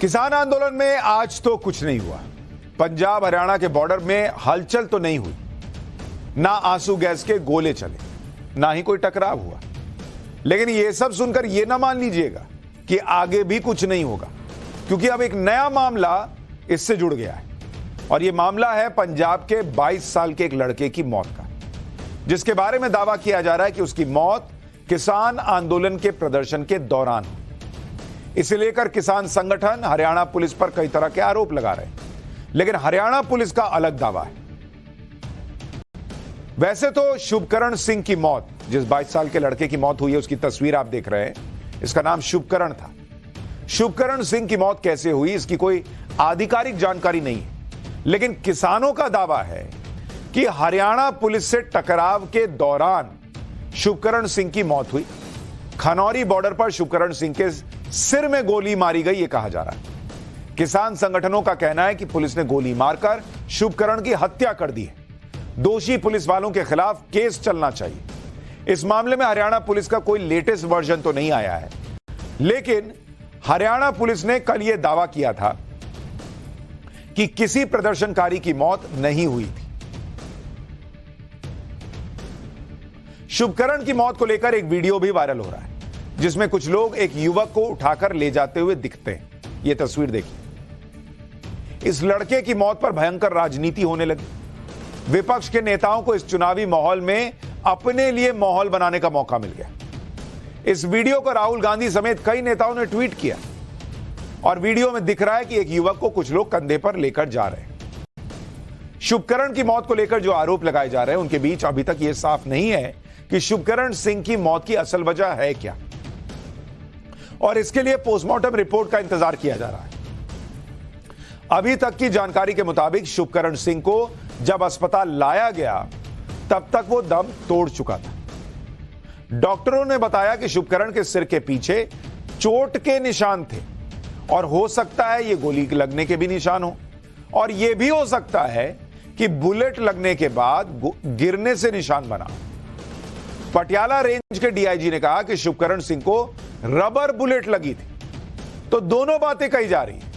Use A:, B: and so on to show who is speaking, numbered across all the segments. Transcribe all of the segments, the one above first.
A: किसान आंदोलन में आज तो कुछ नहीं हुआ। पंजाब हरियाणा के बॉर्डर में हलचल तो नहीं हुई, ना आंसू गैस के गोले चले, ना ही कोई टकराव हुआ। लेकिन यह सब सुनकर यह ना मान लीजिएगा कि आगे भी कुछ नहीं होगा, क्योंकि अब एक नया मामला इससे जुड़ गया है। और यह मामला है पंजाब के 22 साल के एक लड़के की मौत का, जिसके बारे में दावा किया जा रहा है कि उसकी मौत किसान आंदोलन के प्रदर्शन के दौरान हुई। इसे लेकर किसान संगठन हरियाणा पुलिस पर कई तरह के आरोप लगा रहे हैं, लेकिन हरियाणा पुलिस का अलग दावा है। वैसे तो शुभकरण सिंह की मौत, जिस 22 साल के लड़के की मौत हुई है, उसकी तस्वीर आप देख रहे हैं, इसका नाम शुभकरण था। शुभकरण सिंह की मौत कैसे हुई, इसकी कोई आधिकारिक जानकारी नहीं है, लेकिन किसानों का दावा है कि हरियाणा पुलिस से टकराव के दौरान शुभकरण सिंह की मौत हुई। खनौरी बॉर्डर पर शुभकरण सिंह के सिर में गोली मारी गई, यह कहा जा रहा है। किसान संगठनों का कहना है कि पुलिस ने गोली मारकर शुभकरण की हत्या कर दी है। दोषी पुलिस वालों के खिलाफ केस चलना चाहिए। इस मामले में हरियाणा पुलिस का कोई लेटेस्ट वर्जन तो नहीं आया है, लेकिन हरियाणा पुलिस ने कल यह दावा किया था कि किसी प्रदर्शनकारी की मौत नहीं हुई थी। शुभकरण की मौत को लेकर एक वीडियो भी वायरल हो रहा है, जिसमें कुछ लोग एक युवक को उठाकर ले जाते हुए दिखते हैं। यह तस्वीर देखिए। इस लड़के की मौत पर भयंकर राजनीति होने लगी। विपक्ष के नेताओं को इस चुनावी माहौल में अपने लिए माहौल बनाने का मौका मिल गया। इस वीडियो को राहुल गांधी समेत कई नेताओं ने ट्वीट किया, और वीडियो में दिख रहा है कि एक युवक को कुछ लोग कंधे पर लेकर जा रहे हैं। शुभकरण की मौत को लेकर जो आरोप लगाए जा रहे हैं, उनके बीच अभी तक यह साफ नहीं है कि शुभकरण सिंह की मौत की असल वजह है क्या, और इसके लिए पोस्टमार्टम रिपोर्ट का इंतजार किया जा रहा है। अभी तक की जानकारी के मुताबिक शुभकरण सिंह को जब अस्पताल लाया गया, तब तक वो दम तोड़ चुका था। डॉक्टरों ने बताया कि शुभकरण के सिर के पीछे चोट के निशान थे, और हो सकता है ये गोली लगने के भी निशान हो, और यह भी हो सकता है कि बुलेट लगने के बाद गिरने से निशान बना। पटियाला रेंज के डीआईजी ने कहा कि शुभकरण सिंह को रबर बुलेट लगी थी। तो दोनों बातें कही जा रही है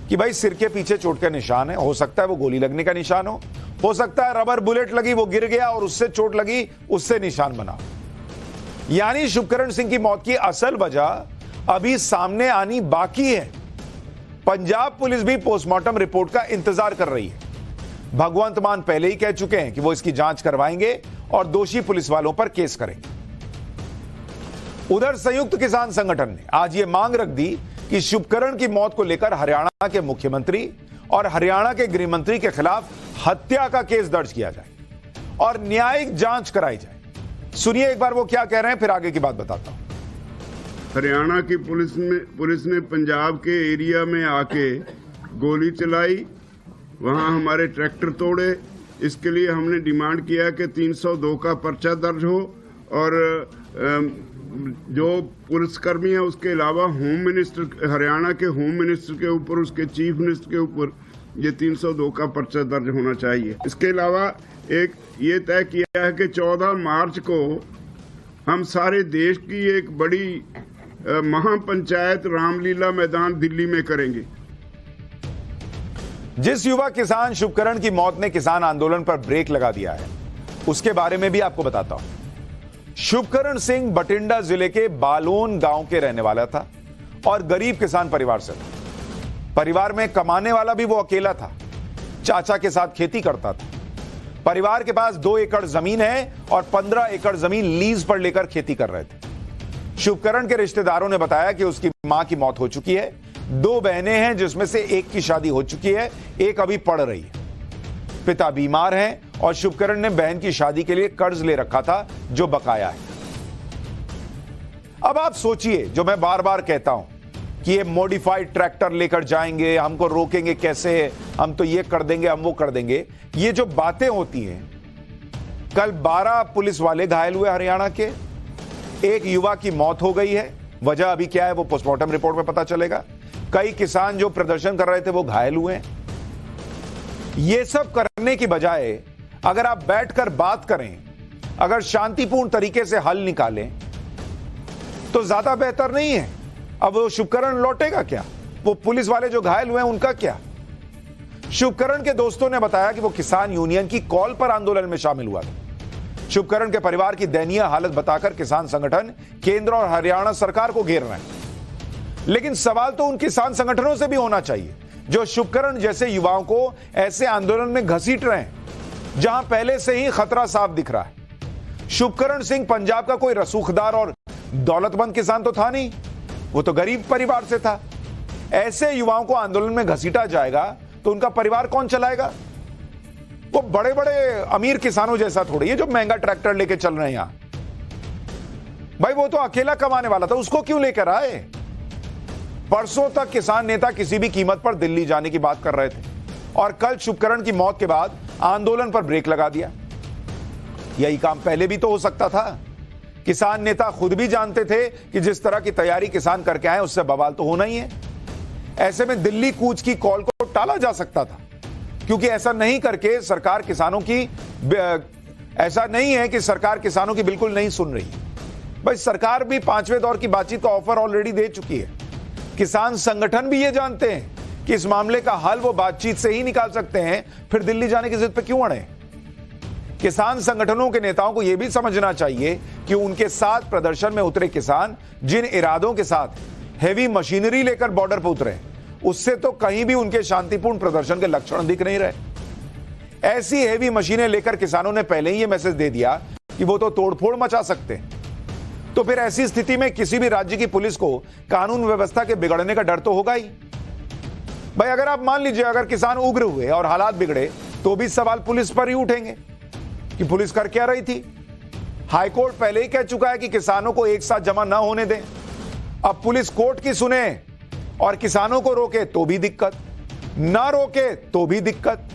A: कि भाई सिर के पीछे चोट का निशान है, हो सकता है वो गोली लगने का निशान हो सकता है रबर बुलेट लगी, वो गिर गया और उससे चोट लगी, उससे निशान बना। यानी शुभकरण सिंह की मौत की असल वजह अभी सामने आनी बाकी है। पंजाब पुलिस भी पोस्टमार्टम रिपोर्ट का इंतजार कर रही है। भगवंत मान पहले ही कह चुके हैं कि वो इसकी जांच करवाएंगे और दोषी पुलिस वालों पर केस करेंगे। उधर संयुक्त किसान संगठन ने आज ये मांग रख दी कि शुभकरण की मौत को लेकर हरियाणा के मुख्यमंत्री और हरियाणा के गृह मंत्री के खिलाफ हत्या का केस दर्ज किया जाए और न्यायिक जांच कराई जाए। सुनिए एक बार वो क्या कह रहे हैं, फिर आगे की बात बताता हूं।
B: हरियाणा की पुलिस ने पंजाब के एरिया में आके गोली चलाई, वहां हमारे ट्रैक्टर तोड़े। इसके लिए हमने डिमांड किया कि 302 का पर्चा दर्ज हो, और जो पुलिसकर्मी है उसके अलावा होम मिनिस्टर, हरियाणा के होम मिनिस्टर के ऊपर, उसके चीफ मिनिस्टर के ऊपर ये 302 का पर्चा दर्ज होना चाहिए। इसके अलावा एक ये तय किया है कि 14 मार्च को हम सारे देश की एक बड़ी महापंचायत रामलीला मैदान दिल्ली में करेंगे।
A: जिस युवा किसान शुभकरण की मौत ने किसान आंदोलन पर ब्रेक लगा दिया है, उसके बारे में भी आपको बताता हूं। शुभकरण सिंह बठिंडा जिले के बालोन गांव के रहने वाला था और गरीब किसान परिवार से था। परिवार में कमाने वाला भी वो अकेला था। चाचा के साथ खेती करता था। परिवार के पास 2 एकड़ जमीन है और 15 एकड़ जमीन लीज पर लेकर खेती कर रहे थे। शुभकरण के रिश्तेदारों ने बताया कि उसकी मां की मौत हो चुकी है। 2 बहनें हैं, जिसमें से एक की शादी हो चुकी है, एक अभी पढ़ रही है। पिता बीमार हैं और शुभकरण ने बहन की शादी के लिए कर्ज ले रखा था, जो बकाया है। अब आप सोचिए, जो मैं बार बार कहता हूं कि ये मॉडिफाइड ट्रैक्टर लेकर जाएंगे, हमको रोकेंगे कैसे, हम तो ये कर देंगे, हम वो कर देंगे, ये जो बातें होती हैं। कल 12 पुलिस वाले घायल हुए हरियाणा के, एक युवा की मौत हो गई है। वजह अभी क्या है वो पोस्टमार्टम रिपोर्ट में पता चलेगा। कई किसान जो प्रदर्शन कर रहे थे वो घायल हुए हैं। ये सब करने की बजाय अगर आप बैठकर बात करें, अगर शांतिपूर्ण तरीके से हल निकालें, तो ज्यादा बेहतर नहीं है। अब वो शुभकरण लौटेगा क्या? वो पुलिस वाले जो घायल हुए हैं उनका क्या? शुभकरण के दोस्तों ने बताया कि वो किसान यूनियन की कॉल पर आंदोलन में शामिल हुआ था। शुभकरण के परिवार की दयनीय हालत बताकर किसान संगठन केंद्र और हरियाणा सरकार को घेर रहे हैं। लेकिन सवाल तो उन किसान संगठनों से भी होना चाहिए जो शुभकरण जैसे युवाओं को ऐसे आंदोलन में घसीट रहे हैं जहां पहले से ही खतरा साफ दिख रहा है। शुभकरण सिंह पंजाब का कोई रसूखदार और दौलतमंद किसान तो था नहीं, वो तो गरीब परिवार से था। ऐसे युवाओं को आंदोलन में घसीटा जाएगा तो उनका परिवार कौन चलाएगा? वो बड़े बड़े अमीर किसानों जैसा थोड़ी है जो महंगा ट्रैक्टर लेके चल रहे हैं यहां। भाई वो तो अकेला कमाने वाला था, उसको क्यों लेकर आए? परसों तक किसान नेता किसी भी कीमत पर दिल्ली जाने की बात कर रहे थे और कल शुभकरण की मौत के बाद आंदोलन पर ब्रेक लगा दिया। यही काम पहले भी तो हो सकता था। किसान नेता खुद भी जानते थे कि जिस तरह की तैयारी किसान करके आए उससे बवाल तो होना ही है। ऐसे में दिल्ली कूच की कॉल को टाला जा सकता था, क्योंकि ऐसा नहीं करके सरकार किसानों की ऐसा नहीं है कि सरकार किसानों की बिल्कुल नहीं सुन रही। भाई सरकार भी 5वें दौर की बातचीत का ऑफर ऑलरेडी दे चुकी है। किसान संगठन भी ये जानते हैं कि इस मामले का हल वो बातचीत से ही निकाल सकते हैं, फिर दिल्ली जाने की जिद पे क्यों अड़े? किसान संगठनों के नेताओं को यह भी समझना चाहिए कि उनके साथ प्रदर्शन में उतरे किसान जिन इरादों के साथ हेवी मशीनरी लेकर बॉर्डर पर उतरे, उससे तो कहीं भी उनके शांतिपूर्ण प्रदर्शन के लक्षण दिख नहीं रहे। ऐसी हेवी मशीनें लेकर किसानों ने पहले ही यह मैसेज दे दिया कि वो तो तोड़फोड़ मचा सकते हैं। तो फिर ऐसी स्थिति में किसी भी राज्य की पुलिस को कानून व्यवस्था के बिगड़ने का डर तो होगा ही। भाई अगर आप मान लीजिए अगर किसान उग्र हुए और हालात बिगड़े तो भी सवाल पुलिस पर ही उठेंगे कि पुलिस कर क्या रही थी। हाईकोर्ट पहले ही कह चुका है कि किसानों को एक साथ जमा ना होने दें। अब पुलिस कोर्ट की सुने और किसानों को रोके तो भी दिक्कत, ना रोके तो भी दिक्कत।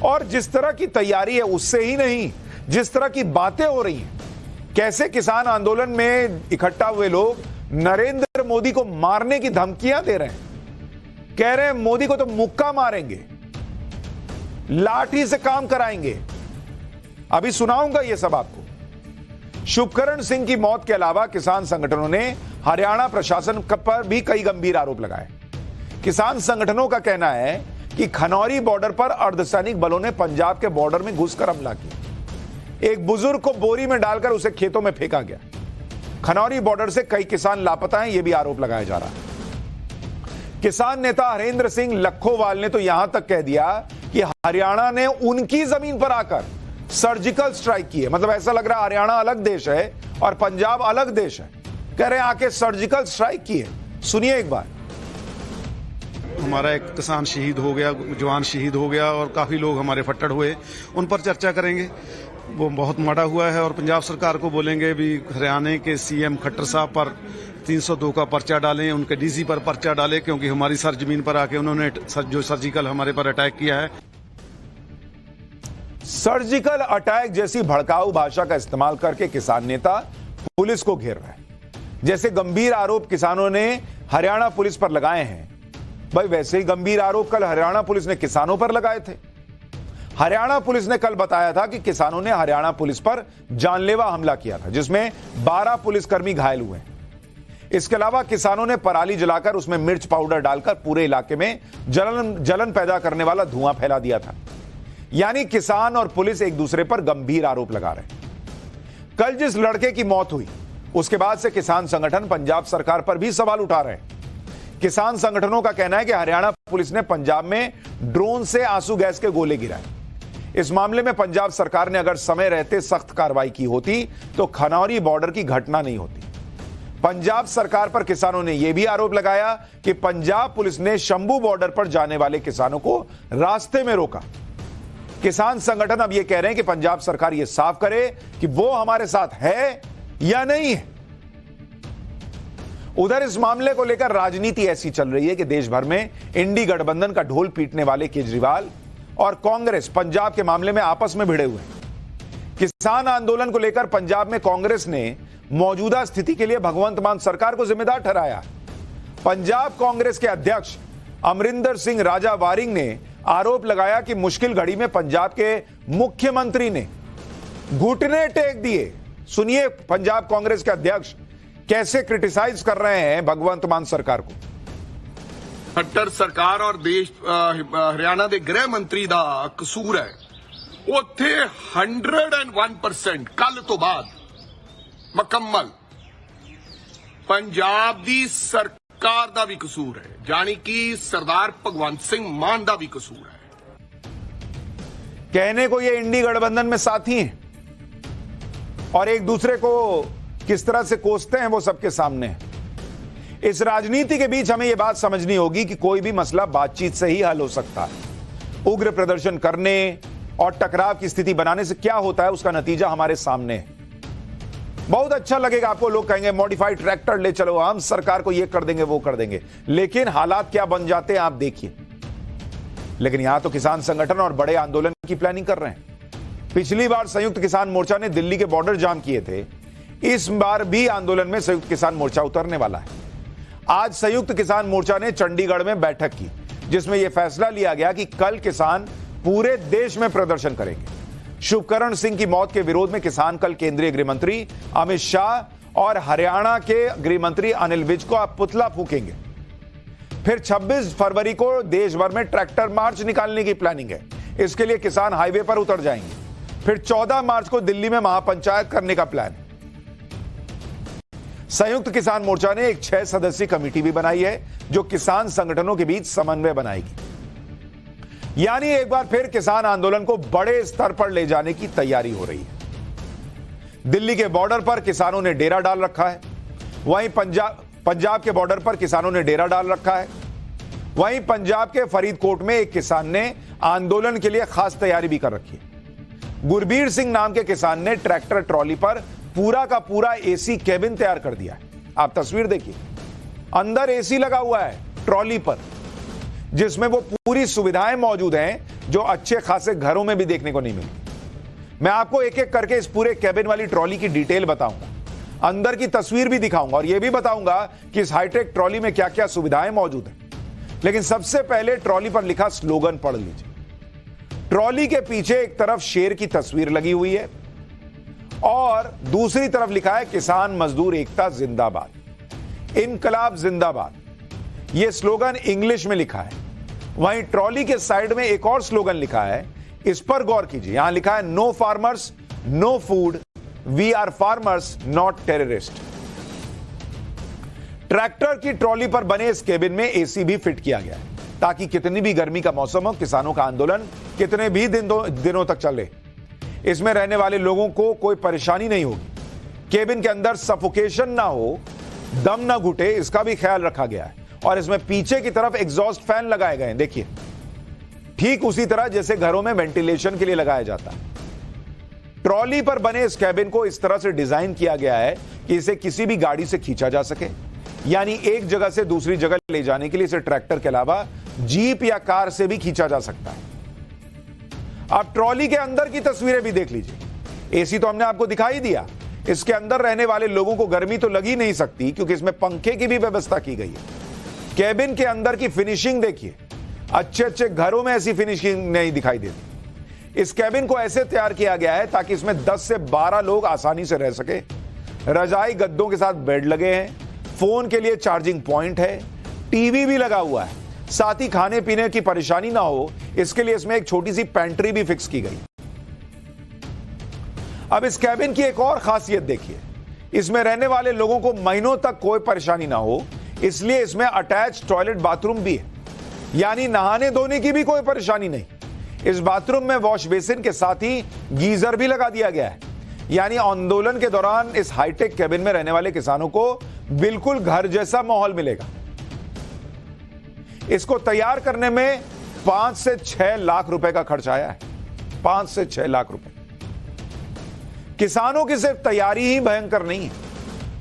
A: और जिस तरह की तैयारी है उससे ही नहीं, जिस तरह की बातें हो रही हैं, कैसे किसान आंदोलन में इकट्ठा हुए लोग नरेंद्र मोदी को मारने की धमकियां दे रहे हैं, कह रहे हैं मोदी को तो मुक्का मारेंगे, लाठी से काम कराएंगे। अभी सुनाऊंगा यह सब आपको। शुभकरण सिंह की मौत के अलावा किसान संगठनों ने हरियाणा प्रशासन पर भी कई गंभीर आरोप लगाए। किसान संगठनों का कहना है कि खनौरी बॉर्डर पर अर्धसैनिक बलों ने पंजाब के बॉर्डर में घुसकर हमला किया। एक बुजुर्ग को बोरी में डालकर उसे खेतों में फेंका गया। खनौरी बॉर्डर से कई किसान लापता हैं, यह भी आरोप लगाया जा रहा है। किसान नेता हरेंद्र सिंह लखोवाल ने तो यहां तक कह दिया कि हरियाणा ने उनकी जमीन पर आकर सर्जिकल स्ट्राइक की है। मतलब ऐसा लग रहा है हरियाणा अलग देश है और पंजाब अलग देश है। कह रहे हैं आके सर्जिकल स्ट्राइक की है। सुनिए एक बार।
C: हमारा एक किसान शहीद हो गया, जवान शहीद हो गया और काफी लोग हमारे फट्टड़ हुए, उन पर चर्चा करेंगे। वो बहुत माड़ा हुआ है और पंजाब सरकार को बोलेंगे भी हरियाणा के सीएम खट्टर साहब पर 302 का पर्चा डालें, उनके डीसी पर पर्चा डालें, क्योंकि हमारी सरजमीन पर आके उन्होंने जो सर्जिकल हमारे पर अटैक किया है।
A: सर्जिकल अटैक जैसी भड़काऊ भाषा का इस्तेमाल करके किसान नेता पुलिस को घेर रहे हैं। जैसे गंभीर आरोप किसानों ने हरियाणा पुलिस पर लगाए हैं, भाई वैसे ही गंभीर आरोप कल हरियाणा पुलिस ने किसानों पर लगाए थे। हरियाणा पुलिस ने कल बताया था कि किसानों ने हरियाणा पुलिस पर जानलेवा हमला किया था, जिसमें 12 पुलिसकर्मी घायल हुए। इसके अलावा किसानों ने पराली जलाकर उसमें मिर्च पाउडर डालकर पूरे इलाके में जलन पैदा करने वाला धुआं फैला दिया था। यानी किसान और पुलिस एक दूसरे पर गंभीर आरोप लगा रहे। कल जिस लड़के की मौत हुई उसके बाद से किसान संगठन पंजाब सरकार पर भी सवाल उठा रहे हैं। किसान संगठनों का कहना है कि हरियाणा पुलिस ने पंजाब में ड्रोन से आंसू गैस के गोले गिराए। इस मामले में पंजाब सरकार ने अगर समय रहते सख्त कार्रवाई की होती तो खनौरी बॉर्डर की घटना नहीं होती। पंजाब सरकार पर किसानों ने यह भी आरोप लगाया कि पंजाब पुलिस ने शंभू बॉर्डर पर जाने वाले किसानों को रास्ते में रोका। किसान संगठन अब यह कह रहे हैं कि पंजाब सरकार यह साफ करे कि वो हमारे साथ है या नहीं है। उधर इस मामले को लेकर राजनीति ऐसी चल रही है कि देश भर में इंडी गठबंधन का ढोल पीटने वाले केजरीवाल और कांग्रेस पंजाब के मामले में आपस में भिड़े हुए हैं। किसान आंदोलन को लेकर पंजाब में कांग्रेस ने मौजूदा स्थिति के लिए भगवंत मान सरकार को जिम्मेदार ठहराया। पंजाब कांग्रेस के अध्यक्ष अमरिंदर सिंह राजा वारिंग ने आरोप लगाया कि मुश्किल घड़ी में पंजाब के मुख्यमंत्री ने घुटने टेक दिए। सुनिए पंजाब कांग्रेस के अध्यक्ष कैसे क्रिटिसाइज कर रहे हैं भगवंत मान सरकार को।
D: खट्टर सरकार और देश हरियाणा के गृह मंत्री का कसूर है। ਉੱਥੇ 101% ਕੱਲ ਤੋਂ ਬਾਅਦ ਮੁਕੰਮਲ ਪੰਜਾਬ ਦੀ ਸਰਕਾਰ ਦਾ ਵੀ ਕਸੂਰ ਹੈ, ਜਾਨੀ ਕਿ ਸਰਦਾਰ ਭਗਵੰਤ ਸਿੰਘ ਮਾਨ ਦਾ ਵੀ ਕਸੂਰ है।
A: कहने को ये इंडी गठबंधन में साथी हैं और एक दूसरे को किस तरह से कोसते हैं वो सबके सामने है। इस राजनीति के बीच हमें यह बात समझनी होगी कि कोई भी मसला बातचीत से ही हल हो सकता है। उग्र प्रदर्शन करने और टकराव की स्थिति बनाने से क्या होता है उसका नतीजा हमारे सामने है। बहुत अच्छा लगेगा आपको, लोग कहेंगे मॉडिफाइड ट्रैक्टर ले चलो, हम सरकार को ये कर देंगे वो कर देंगे, लेकिन हालात क्या बन जाते हैं आप देखिए। लेकिन यहां तो किसान संगठन और बड़े आंदोलन की प्लानिंग कर रहे हैं। पिछली बार संयुक्त किसान मोर्चा ने दिल्ली के बॉर्डर जाम किए थे, इस बार भी आंदोलन में संयुक्त किसान मोर्चा उतरने वाला है। आज संयुक्त किसान मोर्चा ने चंडीगढ़ में बैठक की जिसमें यह फैसला लिया गया कि कल किसान पूरे देश में प्रदर्शन करेंगे। शुभकरण सिंह की मौत के विरोध में किसान कल केंद्रीय गृह मंत्री अमित शाह और हरियाणा के गृह मंत्री अनिल विज को पुतला फूकेंगे। फिर 26 फरवरी को देश भर में ट्रैक्टर मार्च निकालने की प्लानिंग है। इसके लिए किसान हाईवे पर उतर जाएंगे। फिर 14 मार्च को दिल्ली में महापंचायत करने का प्लान है। संयुक्त किसान मोर्चा ने एक 6 सदस्यीय कमेटी भी बनाई है जो किसान संगठनों के बीच समन्वय बनाएगी। यानी एक बार फिर किसान आंदोलन को बड़े स्तर पर ले जाने की तैयारी हो रही है। दिल्ली के बॉर्डर पर किसानों ने डेरा डाल रखा है, वहीं पंजाब के बॉर्डर पर किसानों ने डेरा डाल रखा है। वहीं पंजाब के फरीदकोट में एक किसान ने आंदोलन के लिए खास तैयारी भी कर रखी है। गुरबीर सिंह नाम के किसान ने ट्रैक्टर ट्रॉली पर पूरा का पूरा एसी केबिन तैयार कर दिया है। आप तस्वीर देखिए, अंदर एसी लगा हुआ है ट्रॉली पर, जिसमें वो पूरी सुविधाएं मौजूद हैं जो अच्छे खासे घरों में भी देखने को नहीं मिलती। मैं आपको एक एक करके इस पूरे केबिन वाली ट्रॉली की डिटेल बताऊंगा, अंदर की तस्वीर भी दिखाऊंगा और यह भी बताऊंगा कि इस हाईटेक ट्रॉली में क्या क्या सुविधाएं मौजूद हैं। लेकिन सबसे पहले ट्रॉली पर लिखा स्लोगन पढ़ लीजिए। ट्रॉली के पीछे एक तरफ शेर की तस्वीर लगी हुई है और दूसरी तरफ लिखा है किसान मजदूर एकता जिंदाबाद, इनकलाब जिंदाबाद। यह स्लोगन इंग्लिश में लिखा है। वहीं ट्रॉली के साइड में एक और स्लोगन लिखा है, इस पर गौर कीजिए। यहां लिखा है no farmers no food, we are farmers not terrorist. Tractor की ट्रॉली पर बने इस केबिन में एसी भी फिट किया गया है ताकि कितनी भी गर्मी का मौसम हो, किसानों का आंदोलन कितने भी दिनों तक चले, इसमें रहने वाले लोगों को कोई परेशानी नहीं होगी। केबिन के अंदर सफोकेशन ना हो, दम ना घुटे, इसका भी ख्याल रखा गया है। और इसमें पीछे की तरफ एग्जॉस्ट फैन लगाए गए हैं, देखिए, ठीक उसी तरह जैसे घरों में वेंटिलेशन के लिए लगाया जाता है। ट्रॉली पर बने इस केबिन को इस तरह से डिजाइन किया गया है कि इसे किसी भी गाड़ी से खींचा जा सके, यानी एक जगह से दूसरी जगह ले जाने के लिए इसे ट्रैक्टर के अलावा जीप या कार से भी खींचा जा सकता है। आप ट्रॉली के अंदर की तस्वीरें भी देख लीजिए। एसी तो हमने आपको दिखाई दिया, इसके अंदर रहने वाले लोगों को गर्मी तो लगी नहीं सकती क्योंकि इसमें पंखे की भी व्यवस्था की गई है। केबिन के अंदर की फिनिशिंग देखिए, अच्छे अच्छे घरों में ऐसी फिनिशिंग नहीं दिखाई देती। इस केबिन को ऐसे तैयार किया गया है ताकि इसमें 10 से 12 लोग आसानी से रह सके। रजाई गद्दों के साथ बेड लगे हैं, फोन के लिए चार्जिंग पॉइंट है, टीवी भी लगा हुआ है। साथ ही खाने पीने की परेशानी ना हो इसके लिए इसमें एक छोटी सी पेंट्री भी फिक्स की गई। अब इस केबिन की एक और खासियत देखिए, इसमें रहने वाले लोगों को महीनों तक कोई परेशानी ना हो इसलिए इसमें अटैच टॉयलेट बाथरूम भी है, यानी नहाने धोने की भी कोई परेशानी नहीं। इस बाथरूम में वॉश बेसिन के साथ ही गीजर भी लगा दिया गया है, यानी आंदोलन के दौरान इस हाईटेक केबिन में रहने वाले किसानों को बिल्कुल घर जैसा माहौल मिलेगा। इसको तैयार करने में 5 से 6 लाख रुपए का खर्च आया है, 5 से 6 लाख रुपए। किसानों की सिर्फ तैयारी ही भयंकर नहीं है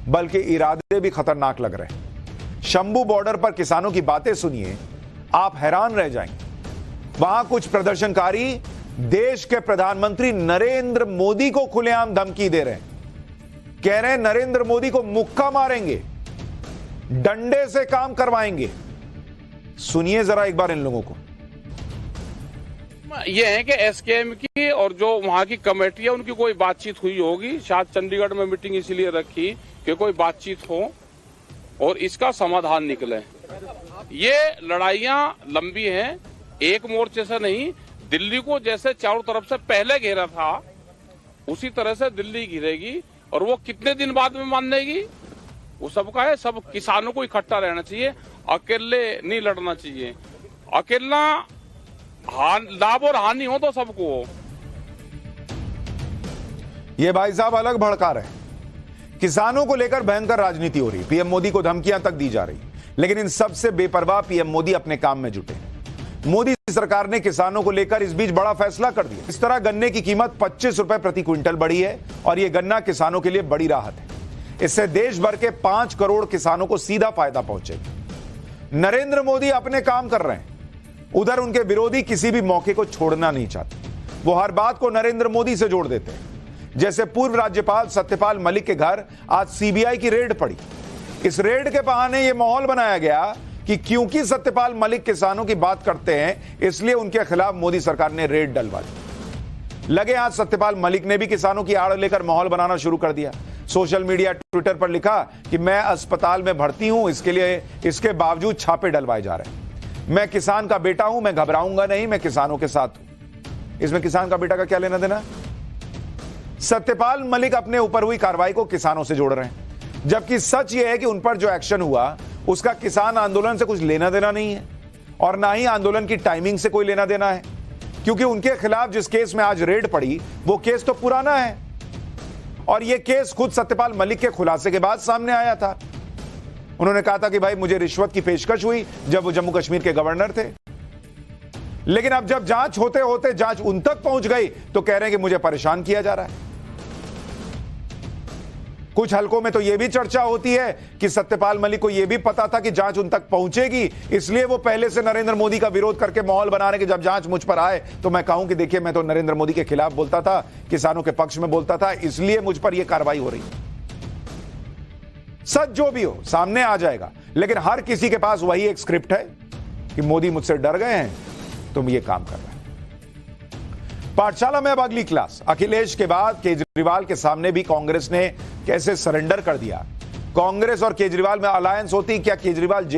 A: बल्कि इरादे भी खतरनाक लग रहे हैं। शंभू बॉर्डर पर किसानों की बातें सुनिए, आप हैरान रह जाएंगे। वहां कुछ प्रदर्शनकारी देश के प्रधानमंत्री नरेंद्र मोदी को खुलेआम धमकी दे रहे हैं। कह रहे हैं नरेंद्र मोदी को मुक्का मारेंगे, डंडे से काम करवाएंगे। सुनिए जरा एक बार इन लोगों को।
E: ये है कि एसकेएम की और जो वहाँ की कमेटी है उनकी कोई बातचीत हुई होगी। शायद चंडीगढ़ में मीटिंग इसीलिए रखी कि कोई बातचीत हो और इसका समाधान निकले। ये लड़ाइयां लंबी हैं, एक मोर्चे से नहीं। दिल्ली को जैसे चारों तरफ से पहले घेरा था उसी तरह से दिल्ली घिरेगी और वो कितने दिन बाद में मान लेगी वो सबका है। सब किसानों को इकट्ठा रहना चाहिए, अकेले नहीं लड़ना चाहिए। अकेला लाभ और हानि हो तो सबको हो।
A: ये भाई साहब अलग भड़का रहे हैं। किसानों को लेकर भयंकर राजनीति हो रही, पीएम मोदी को धमकियां तक दी जा रही, लेकिन इन सबसे बेपरवाह पीएम मोदी अपने काम में जुटे। मोदी सरकार ने किसानों को लेकर इस बीच बड़ा फैसला कर दिया। इस तरह गन्ने की कीमत 25 रुपए प्रति क्विंटल बढ़ी है और यह गन्ना किसानों के लिए बड़ी राहत है। इससे देश भर के 5 करोड़ किसानों को सीधा फायदा पहुंचेगा। नरेंद्र मोदी अपने काम कर रहे हैं, उधर उनके विरोधी किसी भी मौके को छोड़ना नहीं चाहते। वो हर बात को नरेंद्र मोदी से जोड़ देते हैं। जैसे पूर्व राज्यपाल सत्यपाल मलिक के घर आज सीबीआई की रेड पड़ी। इस रेड के बहाने यह माहौल बनाया गया कि क्योंकि सत्यपाल मलिक किसानों की बात करते हैं इसलिए उनके खिलाफ मोदी सरकार ने रेड डलवा दी। लगे आज सत्यपाल मलिक ने भी किसानों की आड़ लेकर माहौल बनाना शुरू कर दिया। सोशल मीडिया ट्विटर पर लिखा कि मैं अस्पताल में भर्ती हूं, इसके बावजूद छापे डलवाए जा रहे हैं। मैं किसान का बेटा हूं, मैं घबराऊंगा नहीं, मैं किसानों के साथ हूं। इसमें किसान का बेटा का क्या लेना देना? सत्यपाल मलिक अपने ऊपर हुई कार्रवाई को किसानों से जोड़ रहे हैं, जबकि सच यह है कि उन पर जो एक्शन हुआ उसका किसान आंदोलन से कुछ लेना देना नहीं है और ना ही आंदोलन की टाइमिंग से कोई लेना देना है, क्योंकि उनके खिलाफ जिस केस में आज रेड पड़ी वो केस तो पुराना है और यह केस खुद सत्यपाल मलिक के खुलासे के बाद सामने आया था। उन्होंने कहा था कि भाई मुझे रिश्वत की पेशकश हुई जब वो जम्मू कश्मीर के गवर्नर थे, लेकिन अब जब जांच होते होते जांच उन तक पहुंच गई तो कह रहे हैं कि मुझे परेशान किया जा रहा है। कुछ हलकों में तो यह भी चर्चा होती है कि सत्यपाल मलिक को यह भी पता था कि जांच उन तक पहुंचेगी, इसलिए वो पहले से नरेंद्र मोदी का विरोध करके माहौल बना रहे कि जब जांच मुझ पर आए तो मैं कहूं कि देखिए मैं तो नरेंद्र मोदी के खिलाफ बोलता था, किसानों के पक्ष में बोलता था, इसलिए मुझ पर यह कार्रवाई हो रही है। सच जो भी हो सामने आ जाएगा, लेकिन हर किसी के पास वही एक स्क्रिप्ट है कि मोदी मुझसे डर गए हैं, तुम ये काम कर रहे हैं। पाठशाला में अब अगली क्लास। अखिलेश के बाद केजरीवाल के सामने भी कांग्रेस ने कैसे सरेंडर कर दिया। कांग्रेस और केजरीवाल में अलायंस होती, क्या केजरीवाल जेल